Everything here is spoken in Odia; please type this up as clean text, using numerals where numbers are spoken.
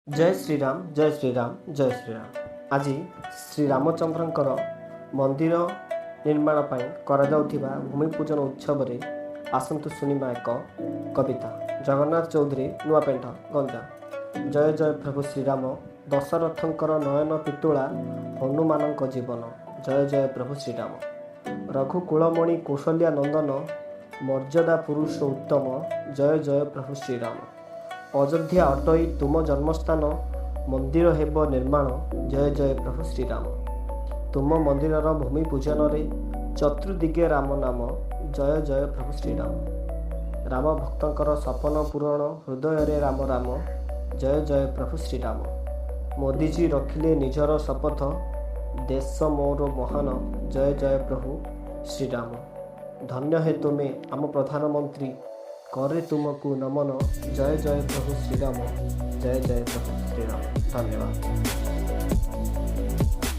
जय श्रीराम जय श्रीराम जय श्रीराम। आज श्री रामचंद्रंकर मंदिर निर्माण ପାଇଁ କରାଯାଉଥିବା ଭୂମି ପୂଜନ ଉତ୍ସବରେ ଆସନ୍ତୁ ଶୁଣିବା ଏକ କବିତା। ଜଗନ୍ନାଥ ଚୌଧୁରୀ ନୂଆପେଣ୍ଠ ଗଞ୍ଜାମ। ଜୟ ଜୟ ପ୍ରଭୁ ଶ୍ରୀରାମ, ଦଶରଥଙ୍କର ନୟନ ପିତୁଳା, ହନୁମାନଙ୍କ ଜୀବନ। ଜୟ ଜୟ ପ୍ରଭୁ ଶ୍ରୀରାମ। ରଘୁକୁଳମଣି କୌଶଲ୍ୟା ନନ୍ଦନ, ମର୍ଯ୍ୟାଦା ପୁରୁଷ ଉତ୍ତମ। ଜୟ ଜୟ ପ୍ରଭୁ ଶ୍ରୀରାମ। ଅଯୋଧ୍ୟା ଅଟଇ ତୁମ ଜନ୍ମସ୍ଥାନ, ମନ୍ଦିର ହେବ ନିର୍ମାଣ। ଜୟ ଜୟ ପ୍ରଭୁ ଶ୍ରୀରାମ। ତୁମ ମନ୍ଦିରର ଭୂମି ପୂଜନରେ ଚତୁର୍ଦିଗେ ରାମ ନାମ। ଜୟ ଜୟ ପ୍ରଭୁ ଶ୍ରୀରାମ। ରାମ ଭକ୍ତଙ୍କର ସପନ ପୂରଣ, ହୃଦୟରେ ରାମ ରାମ। ଜୟ ଜୟ ପ୍ରଭୁ ଶ୍ରୀରାମ। ମୋଦିଜୀ ରଖିଲେ ନିଜର ଶପଥ, ଦେଶ ମୋର ମହାନ। ଜୟ ଜୟ ପ୍ରଭୁ ଶ୍ରୀରାମ। ଧନ୍ୟ ହେ ତୁମେ ଆମ ପ୍ରଧାନମନ୍ତ୍ରୀ, करे तुमको नमन। जय जय प्रभु श्रीराम। जय जय प्रभु श्रीराम। धन्यवाद।